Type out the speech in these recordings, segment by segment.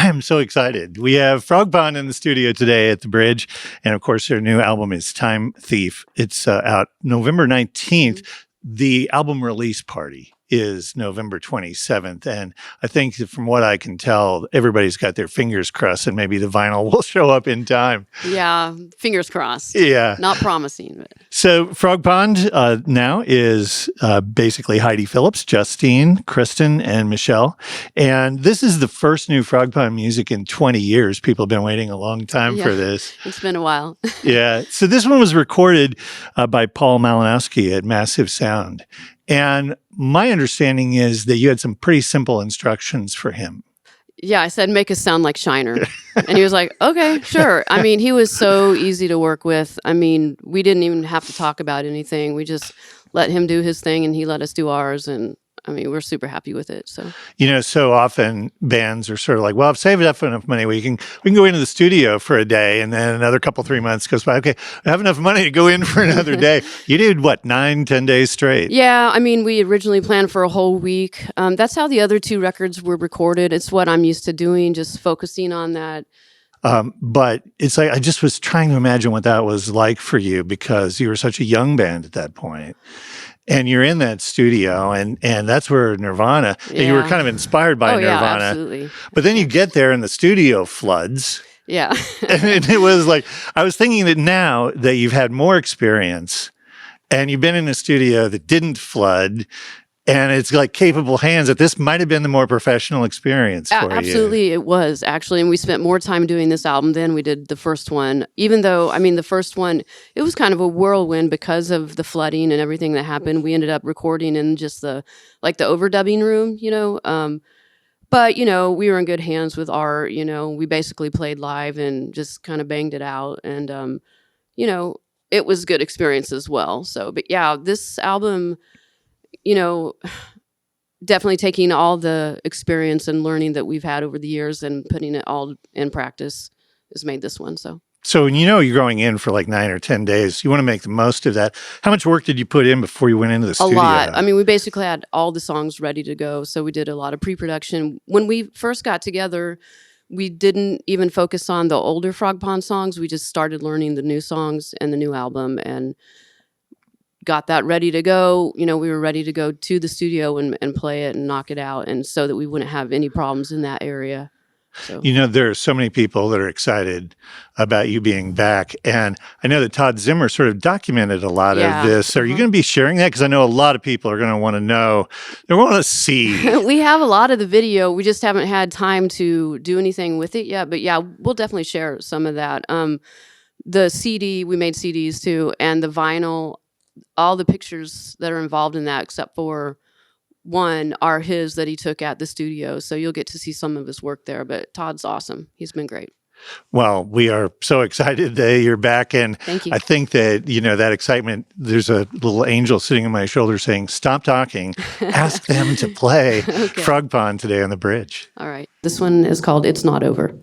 I am so excited. We have Frogpond in the studio today at the Bridge. And of course, their new album is Time Thief. It's out November 19th. The album release party is November 27th. And I think that from what I can tell, everybody's got their fingers crossed and maybe the vinyl will show up in time. Yeah, fingers crossed. Yeah. Not promising. But. So Frogpond now is basically Heidi Phillips, Justine, Kristen, and Michelle. And this is the first new Frogpond music in 20 years. People have been waiting a long time for this. It's been a while. Yeah. So this one was recorded by Paul Malinowski at Massive Sound. And my understanding is that you had some pretty simple instructions for him. Yeah, I said, make us sound like Shiner. And he was like, okay, sure. I mean, he was so easy to work with. I mean, we didn't even have to talk about anything. We just let him do his thing and he let us do ours. And I mean, we're super happy with it. So, so often bands are sort of like, well, I've saved up enough money. We can go into the studio for a day, and then another couple, 3 months goes by. Okay, I have enough money to go in for another day. You did what, 9-10 days straight? Yeah, I mean, we originally planned for a whole week. That's how the other two records were recorded. It's what I'm used to doing, just focusing on that. But it's like, I just was trying to imagine what that was like for you, because you were such a young band at that point. And you're in that studio, and that's where Nirvana, and you were kind of inspired by Nirvana. Yeah, absolutely. But then you get there and the studio floods. Yeah. And it was like, I was thinking that now that you've had more experience and you've been in a studio that didn't flood, and it's like capable hands, that this might have been the more professional experience for you. Absolutely, it was, actually. And we spent more time doing this album than we did the first one. Even though, I mean, the first one, it was kind of a whirlwind because of the flooding and everything that happened. We ended up recording in just the overdubbing room, But, we were in good hands with Art. We basically played live and just kind of banged it out. And, it was a good experience as well. So, but yeah, this album, definitely taking all the experience and learning that we've had over the years and putting it all in practice has made this one. So when you're going in for like 9 or 10 days, you want to make the most of that. How much work did you put in before you went into the studio? A lot. I mean, we basically had all the songs ready to go. So we did a lot of pre-production. When we first got together, we didn't even focus on the older Frogpond songs. We just started learning the new songs and the new album and got that ready to go. We were ready to go to the studio and play it and knock it out, and so that we wouldn't have any problems in that area. So. There are so many people that are excited about you being back. And I know that Todd Zimmer sort of documented a lot of this. Are you going to be sharing that? Because I know a lot of people are going to want to know. They want to see. We have a lot of the video. We just haven't had time to do anything with it yet. But yeah, we'll definitely share some of that. The CD, we made CDs too, and the vinyl, all the pictures that are involved in that, except for one, are his that he took at the studio. So you'll get to see some of his work there. But Todd's awesome. He's been great. Well, we are so excited that you're back. And Thank you. I think that, that excitement, there's a little angel sitting on my shoulder saying, stop talking, ask them to play Frogpond today on the Bridge. All right. This one is called It's Not Over.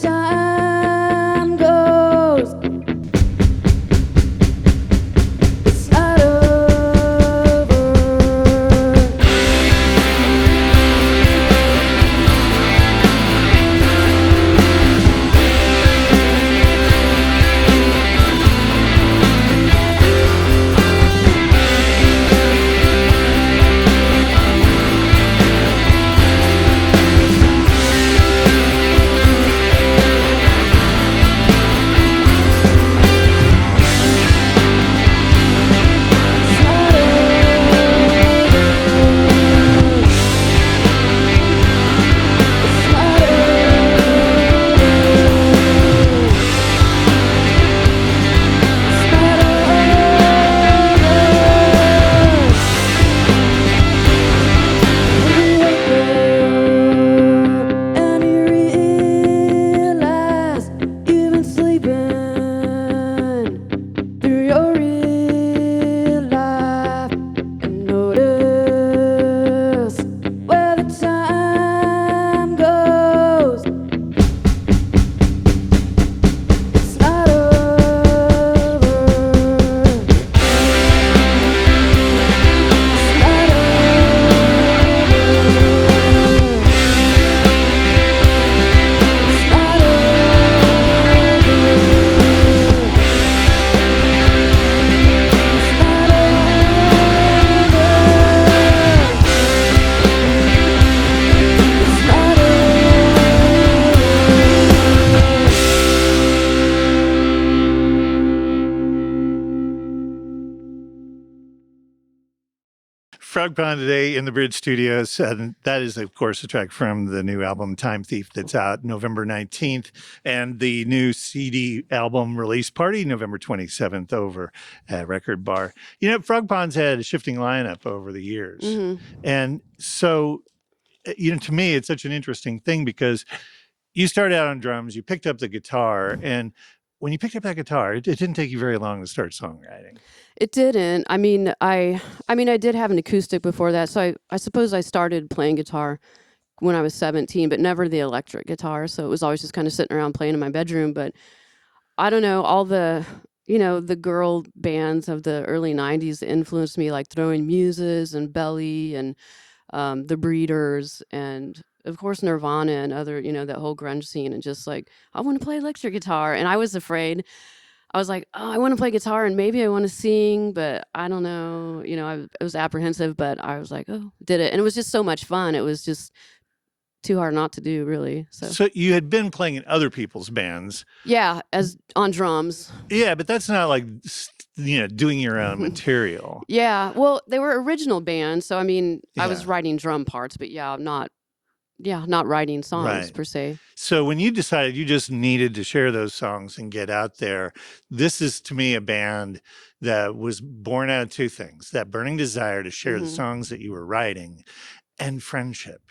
Time goes Frogpond today in the Bridge Studios. And that is, of course, a track from the new album Time Thief that's out November 19th, and the new CD album release party November 27th over at Record Bar. You know, Frogpond's had a shifting lineup over the years. And so, you know, to me, it's such an interesting thing because you started out on drums, you picked up the guitar, and when you picked up that guitar, it didn't take you very long to start songwriting. It didn't. I mean, I did have an acoustic before that, so I suppose I started playing guitar when I was 17, but never the electric guitar. So it was always just kind of sitting around playing in my bedroom. But I don't know, all the, you know, the girl bands of the early 90s influenced me, like Throwing Muses and Belly and the Breeders and of course Nirvana and other, you know, that whole grunge scene, and just like, I want to play electric guitar. And I was afraid. I was like, oh, I want to play guitar and maybe I want to sing, but I don't know. You know, I was apprehensive, but I was like, oh, did it. And it was just so much fun. It was just too hard not to do, really. So you had been playing in other people's bands. Yeah, as on drums. Yeah, but that's not like, you know, doing your own material. Yeah, well, they were original bands. So, I mean, I was writing drum parts, but not writing songs per se. So when you decided you just needed to share those songs and get out there, this is to me a band that was born out of two things: that burning desire to share the songs that you were writing, and friendship.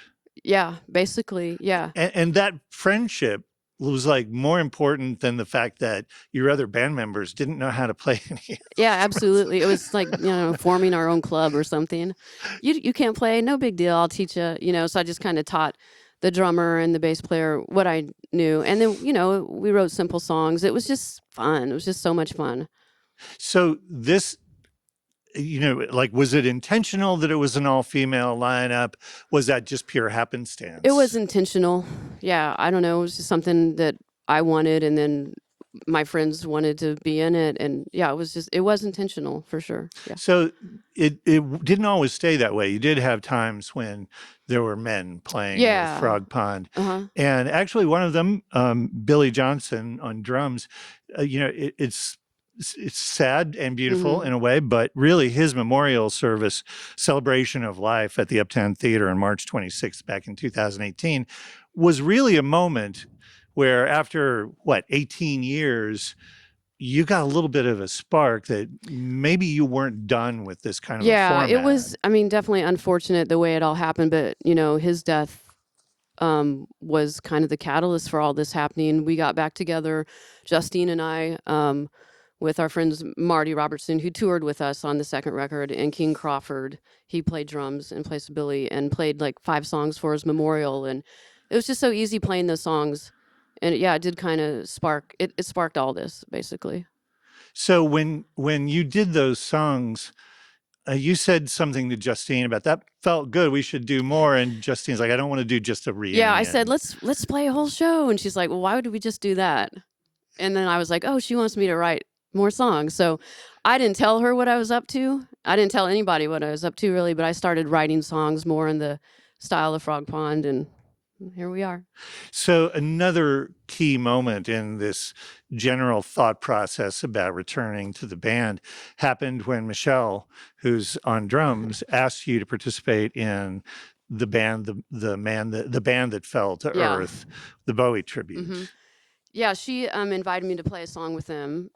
Yeah, basically, yeah. And that friendship was like more important than the fact that your other band members didn't know how to play any. Yeah, absolutely. It was like, you know, forming our own club or something. You can't play, no big deal. I'll teach you. You know, so I just kind of taught the drummer and the bass player what I knew, and then, you know, we wrote simple songs. It was just fun. It was just so much fun. So this, you know, like, was it intentional that it was an all-female lineup? Was that just pure happenstance? It was intentional. Yeah, I don't know. It was just something that I wanted, and then my friends wanted to be in it. And yeah, it was intentional for sure. Yeah. So it didn't always stay that way. You did have times when there were men playing with Frogpond. And actually one of them, Billy Johnson on drums, you know, it's sad and beautiful in a way, but really his memorial service, Celebration of Life at the Uptown Theater on March 26th back in 2018 was really a moment where after, 18 years, you got a little bit of a spark that maybe you weren't done with this kind of a format. It was, I mean, definitely unfortunate the way it all happened, but, you know, his death was kind of the catalyst for all this happening. We got back together, Justine and I, with our friends Marty Robertson, who toured with us on the second record, and King Crawford. He played drums in place of Billy and played like 5 songs for his memorial. And it was just so easy playing those songs. And yeah, it did kind of spark, it sparked all this, basically. So when you did those songs, you said something to Justine about that felt good, we should do more. And Justine's like, I don't want to do just a reunion. Yeah, I said, let's play a whole show. And she's like, well, why would we just do that? And then I was like, oh, she wants me to write more songs. So I didn't tell her what I was up to. I didn't tell anybody what I was up to, really, but I started writing songs more in the style of Frogpond, and here we are. So another key moment in this general thought process about returning to the band happened when Michelle, who's on drums, asked you to participate in the band, the band that fell to earth, the Bowie tribute. Yeah, she invited me to play a song with them.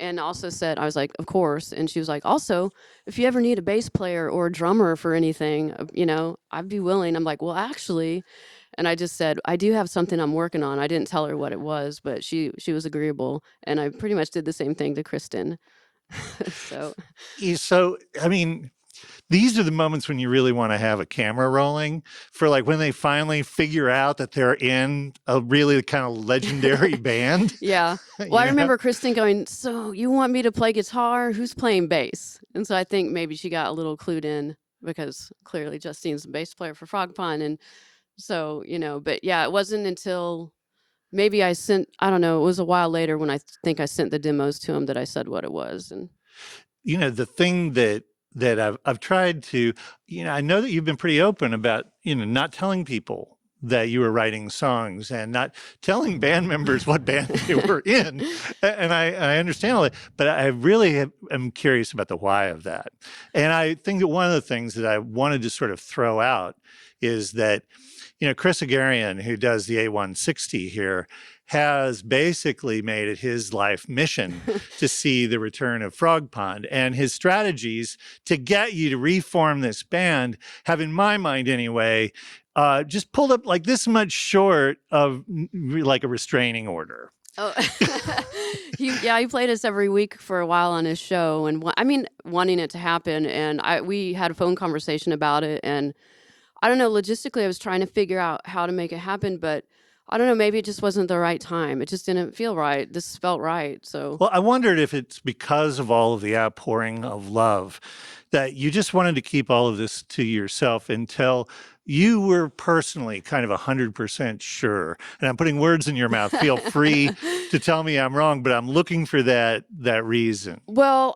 And also said, I was like, of course. And she was like, also, if you ever need a bass player or a drummer for anything, you know, I'd be willing. I'm like, well, actually, and I just said, I do have something I'm working on. I didn't tell her what it was, but she was agreeable. And I pretty much did the same thing to Kristen. So, I mean, these are the moments when you really want to have a camera rolling for, like, when they finally figure out that they're in a really kind of legendary band. Yeah. Well, I remember Kristen going, so you want me to play guitar? Who's playing bass? And so I think maybe she got a little clued in, because clearly Justine's a bass player for Frogpond. And so, you know, but yeah, it wasn't until maybe I don't know, it was a while later when I think I sent the demos to him that I said what it was. And, you know, the thing that I've tried to, you know, I know that you've been pretty open about, you know, not telling people that you were writing songs and not telling band members what band they were in. And I understand all that, but I really am curious about the why of that. And I think that one of the things that I wanted to sort of throw out is that, Chris Agarian, who does the A160 here, has basically made it his life mission to see the return of Frogpond. And his strategies to get you to reform this band have, in my mind anyway, just pulled up like this much short of like a restraining order. Oh, he played us every week for a while on his show, and wanting it to happen. And we had a phone conversation about it, and I don't know, logistically, I was trying to figure out how to make it happen, but I don't know, maybe it just wasn't the right time. It just didn't feel right. This felt right. So, well, I wondered if it's because of all of the outpouring of love that you just wanted to keep all of this to yourself until you were personally kind of 100% sure. And I'm putting words in your mouth. Feel free to tell me I'm wrong, but I'm looking for that reason. Well,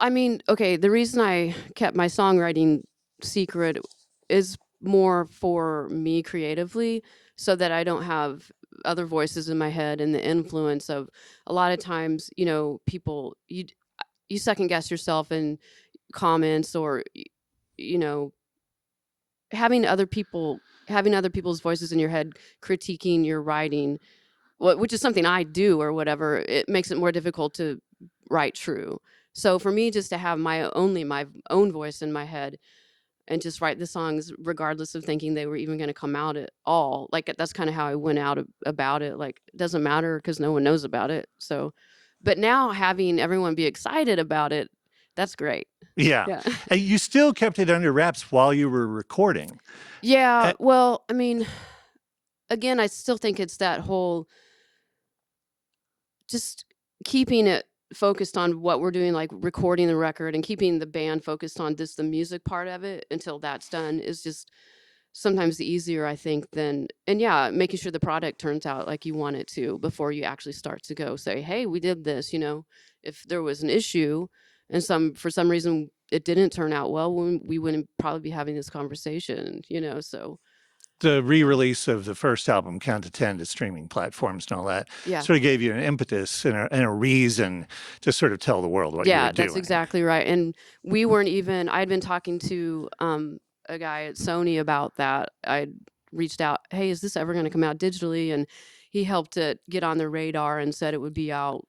okay, the reason I kept my songwriting secret is more for me creatively, so that I don't have other voices in my head and the influence of a lot of times, people, you second guess yourself in comments, or, having other people's voices in your head critiquing your writing, which is something I do or whatever. It makes it more difficult to write true. So for me, just to have my own voice in my head and just write the songs regardless of thinking they were even going to come out at all. Like, that's kind of how I went out about it. Like, it doesn't matter because no one knows about it. So, but now having everyone be excited about it, that's great. Yeah. And you still kept it under wraps while you were recording. Yeah. Well, again, I still think it's that whole just keeping it focused on what we're doing, like recording the record, and keeping the band focused on just the music part of it until that's done is just sometimes easier, I think, than, and making sure the product turns out like you want it to before you actually start to go say, hey, we did this. If there was an issue and for some reason it didn't turn out well, we wouldn't probably be having this conversation, so. The re-release of the first album, Count to 10, to streaming platforms and all that, sort of gave you an impetus and a reason to sort of tell the world what you were doing. Yeah, that's exactly right. And we weren't even, I'd been talking to a guy at Sony about that. I'd reached out, hey, is this ever going to come out digitally? And he helped it get on the radar and said it would be out,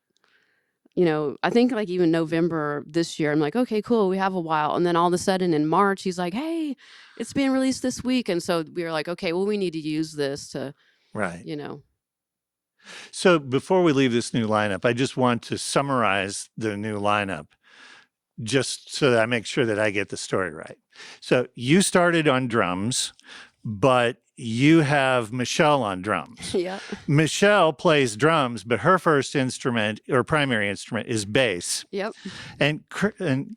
I think like even November this year. I'm like, okay, cool, we have a while. And then all of a sudden in March, he's like, hey, it's being released this week. And so we were like, okay, well, we need to use this to, right. So before we leave this new lineup, I just want to summarize the new lineup just so that I make sure that I get the story right. So you started on drums, but you have Michelle on drums. Yeah. Michelle plays drums, but her first instrument or primary instrument is bass. Yep. And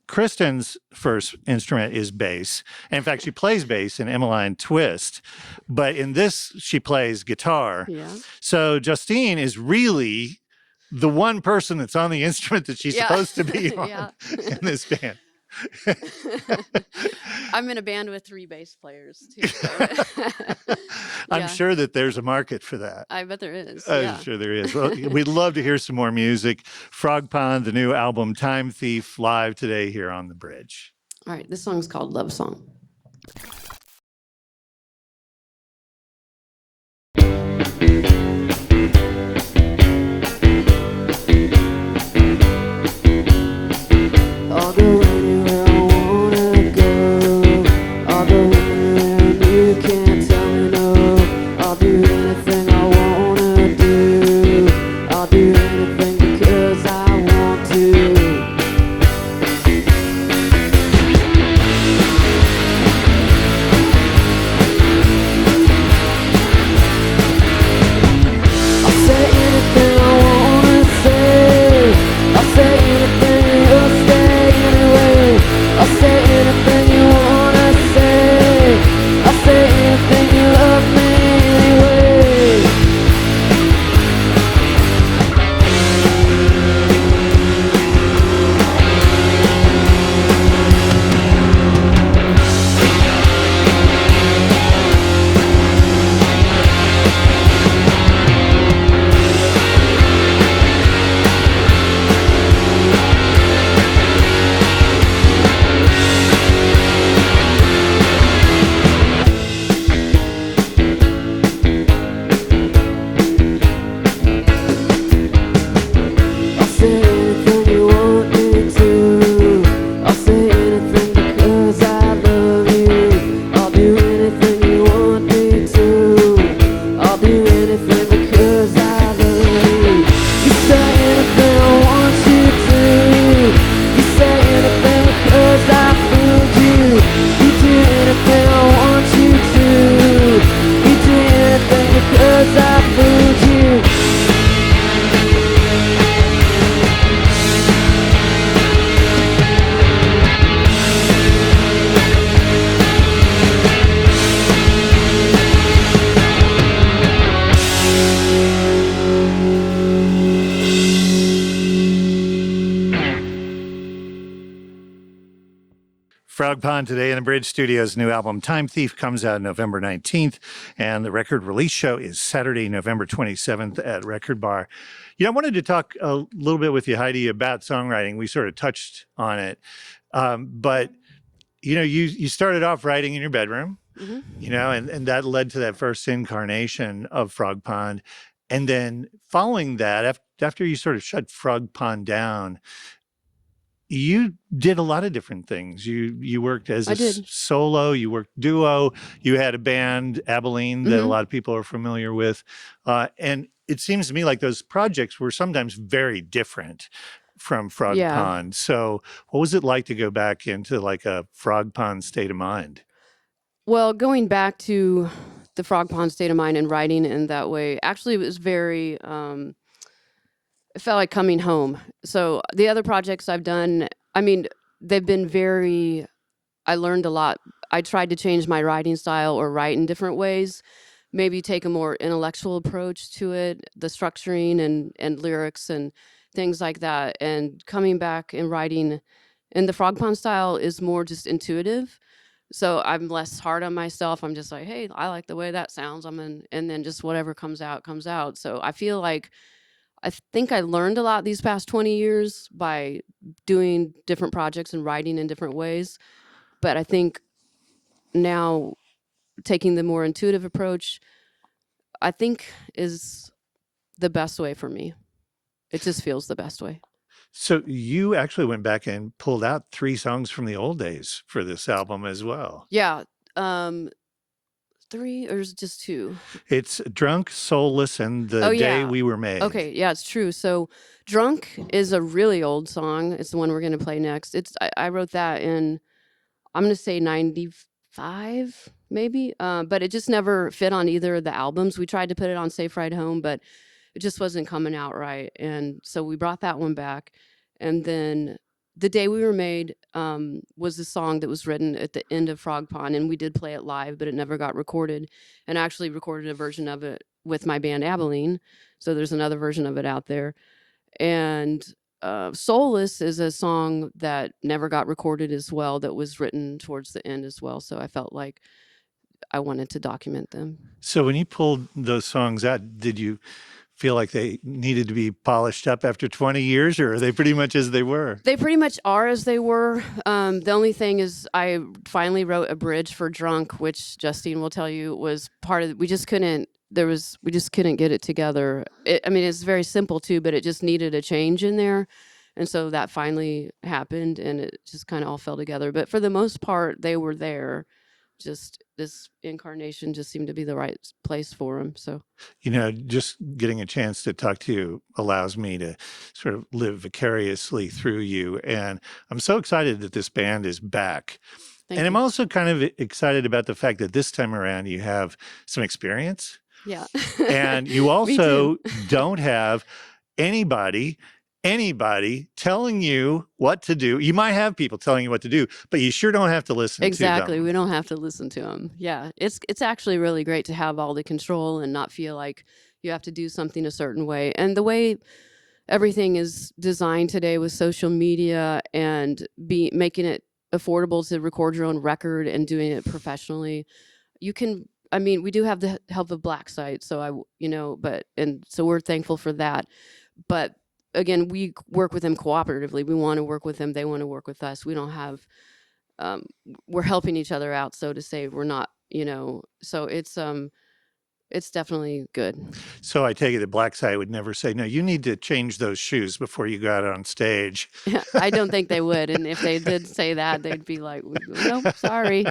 Kristen's first instrument is bass. And in fact, she plays bass in Emmeline Twist, but in this, she plays guitar. Yeah. So Justine is really the one person that's on the instrument that she's supposed to be on in this band. I'm in a band with 3 bass players too. So. I'm sure that there's a market for that. I bet there is. I'm sure there is. Well, we'd love to hear some more music. Frogpond, the new album Time Thief, live today here on The Bridge. All right, this song's called Love Song. I'll go anywhere I wanna go. I'll go anywhere you can't tell me no. I'll do anything I wanna do. I'll do anything because I want to. Frogpond today in the Bridge Studios' new album, Time Thief, comes out November 19th, and the record release show is Saturday, November 27th at Record Bar. I wanted to talk a little bit with you, Heidi, about songwriting. We sort of touched on it, but you started off writing in your bedroom, and that led to that first incarnation of Frogpond. And then following that, after you sort of shut Frogpond down, you did a lot of different things. You worked as a solo, you worked duo, you had a band, Abilene, that a lot of people are familiar with. And it seems to me like those projects were sometimes very different from Frogpond. So what was it like to go back into like a Frogpond state of mind? Well, going back to the Frogpond state of mind and writing in that way, actually it was very, it felt like coming home. So the other projects I've done, I mean, they've been I learned a lot. I tried to change my writing style or write in different ways, maybe take a more intellectual approach to it, the structuring and lyrics and things like that. And coming back and writing in the Frogpond style is more just intuitive. So I'm less hard on myself. I'm just like, hey, I like the way that sounds. And then just whatever comes out, comes out. So I feel like I think I learned a lot these past 20 years by doing different projects and writing in different ways. But I think now taking the more intuitive approach, I think is the best way for me. It just feels the best way. So you actually went back and pulled out 3 songs from the old days for this album as well. Yeah. 3 or is it just 2? It's Drunk, Soulless, and The Day We Were Made. Okay, yeah, it's true. So Drunk is a really old song. It's the one we're going to play next. I wrote that in, I'm going to say 95 maybe, but it just never fit on either of the albums. We tried to put it on Safe Ride Home, but it just wasn't coming out right. And so we brought that one back. And then The Day We Were Made was a song that was written at the end of Frogpond, and we did play it live, but it never got recorded. And I actually recorded a version of it with my band Abilene, so there's another version of it out there. And Soulless is a song that never got recorded as well, that was written towards the end as well, so I felt like I wanted to document them. So when you pulled those songs out, did you feel like they needed to be polished up after 20 years, or are they pretty much as they were? They pretty much are as they were. The only thing is I finally wrote a bridge for Drunk, which Justine will tell you was part of we just couldn't get it together. It's very simple too, but it just needed a change in there. And so that finally happened, and it just kind of all fell together. But for the most part, they were there. Just this incarnation just seemed to be the right place for him. So, just getting a chance to talk to you allows me to sort of live vicariously through you. And I'm so excited that this band is back. Thank you. I'm also kind of excited about the fact that this time around you have some experience. Yeah. And you also don't have anybody telling you what to do. You might have people telling you what to do, but you sure don't have to listen to them. Exactly. We don't have to listen to them. Yeah. It's actually really great to have all the control and not feel like you have to do something a certain way. And the way everything is designed today with social media and making it affordable to record your own record and doing it professionally, we do have the help of Black Site. So so we're thankful for that. But again, we work with them cooperatively. We want to work with them. They want to work with us. We don't have, we're helping each other out, so to say. We're not, so it's definitely good. So I take it that Black Site would never say, no, you need to change those shoes before you go out on stage. I don't think they would. And if they did say that, they'd be like, nope, sorry.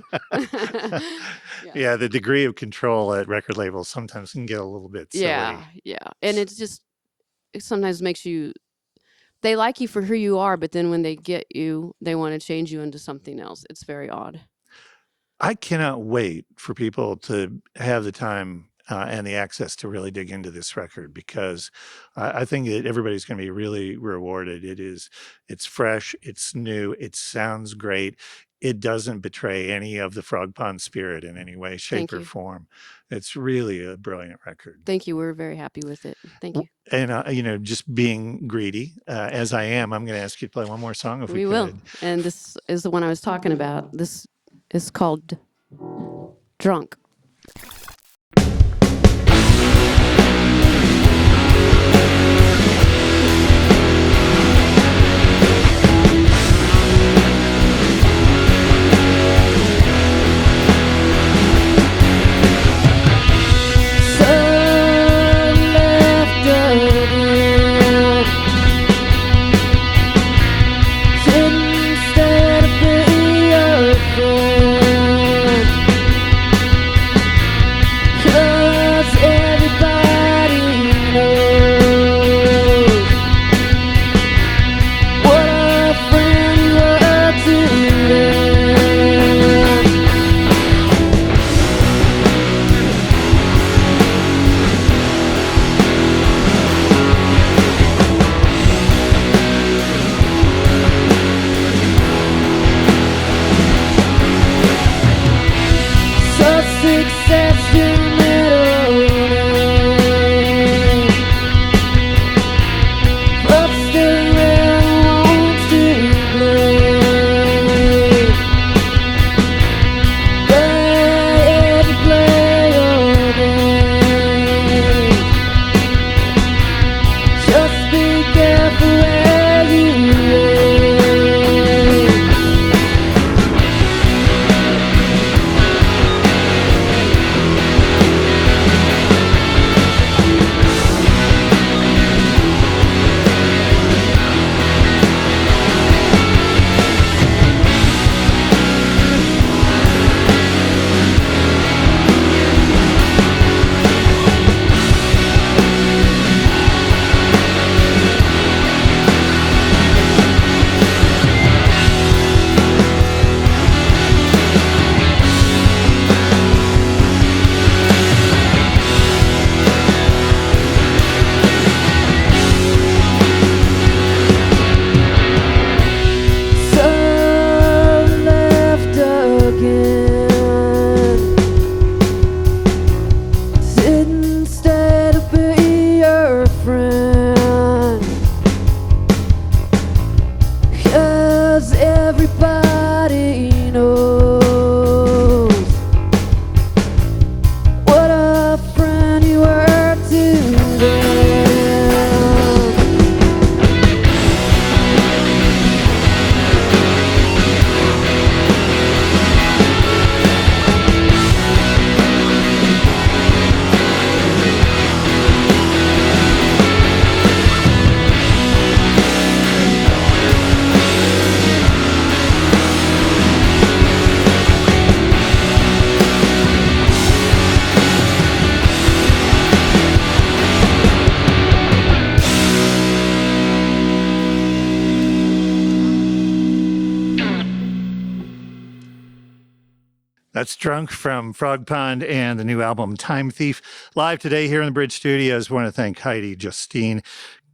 Yeah, the degree of control at record labels sometimes can get a little bit silly. Yeah. And it sometimes makes they like you for who you are, but then when they get you, they want to change you into something else. It's very odd. I cannot wait for people to have the time and the access to really dig into this record, because I think that everybody's going to be really rewarded. It's fresh, it's new, it sounds great. it doesn't betray any of the Frogpond spirit in any way, shape, Thank or you. form. It's really a brilliant record. Thank you. We're very happy with it. Thank you. And just being greedy, as I am, I'm going to ask you to play one more song if we We will. could. And this is the one I was talking about. This is called Drunk. That's Drunk from Frogpond and the new album Time Thief. Live today here in the Bridge Studios. I want to thank Heidi, Justine,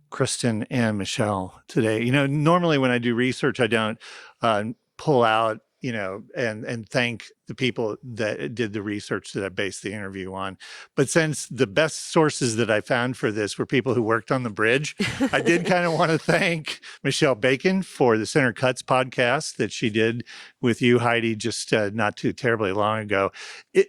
Kristen, and Michelle today. Normally when I do research, I don't pull out, and thank the people that did the research that I based the interview on. But since the best sources that I found for this were people who worked on the bridge, I did kind of want to thank Michelle Bacon for the Center Cuts podcast that she did with you, Heidi, just not too terribly long ago.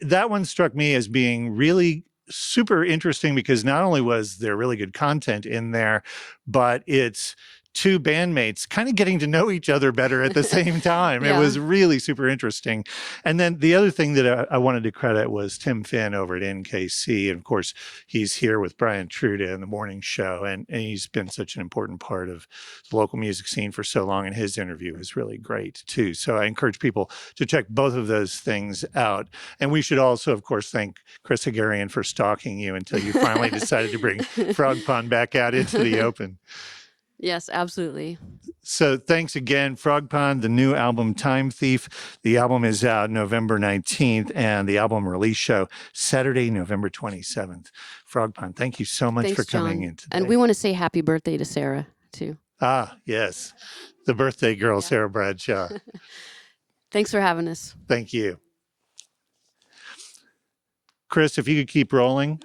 That one struck me as being really super interesting because not only was there really good content in there, but it's two bandmates kind of getting to know each other better at the same time. Yeah. It was really super interesting. And then the other thing that I wanted to credit was Tim Finn over at NKC. And of course, he's here with Brian Truda in the morning show. And he's been such an important part of the local music scene for so long. And his interview is really great too. So I encourage people to check both of those things out. And we should also, of course, thank Chris Hagarian for stalking you until you finally decided to bring Frogpond back out into the open. Yes, absolutely. So thanks again, Frogpond, the new album Time Thief. The album is out November 19th and the album release show Saturday, November 27th. Frogpond, thank you so much for coming in today. And we want to say happy birthday to Sarah, too. Ah, yes. The birthday girl, Sarah Bradshaw. Thanks for having us. Thank you. Chris, if you could keep rolling.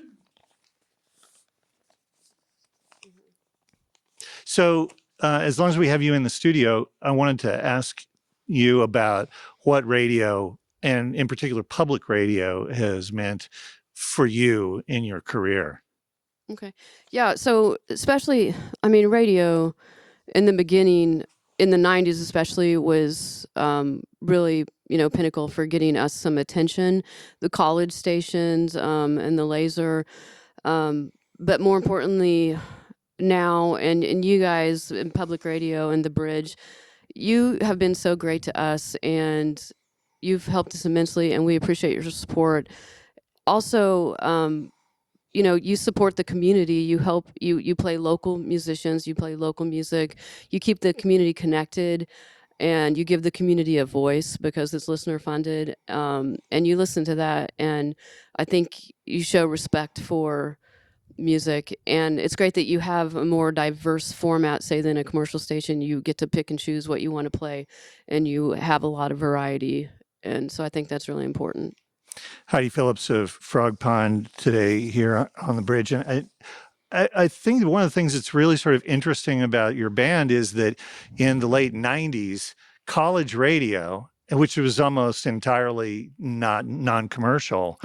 So, as long as we have you in the studio, I wanted to ask you about what radio, and in particular public radio, has meant for you in your career. Okay. Yeah. So, especially, I mean, radio in the beginning, in the 90s especially, was really, pinnacle for getting us some attention. The college stations and the laser. But more importantly, now, and you guys in public radio and the bridge, you have been so great to us, and you've helped us immensely, and we appreciate your support. Also, you support the community. You help, you play local musicians, you play local music, you keep the community connected, and you give the community a voice because it's listener funded. And you listen to that, and I think you show respect for music, and it's great that you have a more diverse format, say, than a commercial station. You get to pick and choose what you want to play, and you have a lot of variety, and so I think that's really important. Heidi Phillips of Frogpond today here on the bridge. And I think one of the things that's really sort of interesting about your band is that in the late 90s, college radio, which was almost entirely not non-commercial,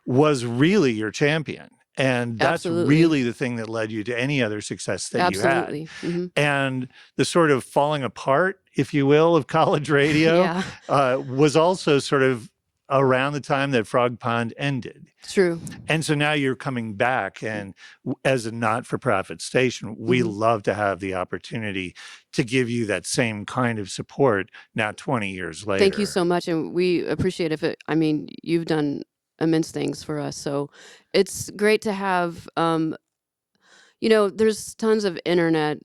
was really your champion. And that's really the thing that led you to any other success that you had. And the sort of falling apart, if you will, of college radio was also sort of around the time that Frogpond ended. True. And so now you're coming back, and as a not-for-profit station, we love to have the opportunity to give you that same kind of support now 20 years later. Thank you so much, and we appreciate it. I mean, you've done immense things for us, so it's great to have, there's tons of internet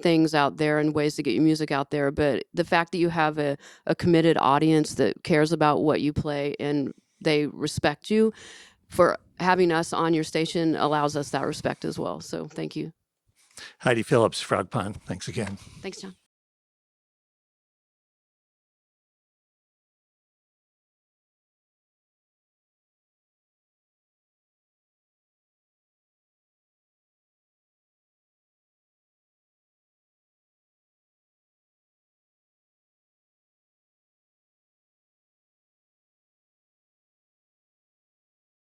things out there and ways to get your music out there, but the fact that you have a committed audience that cares about what you play and they respect you for having us on your station allows us that respect as well. So thank you. Heidi Phillips, Frogpond, thanks again. Thanks, John.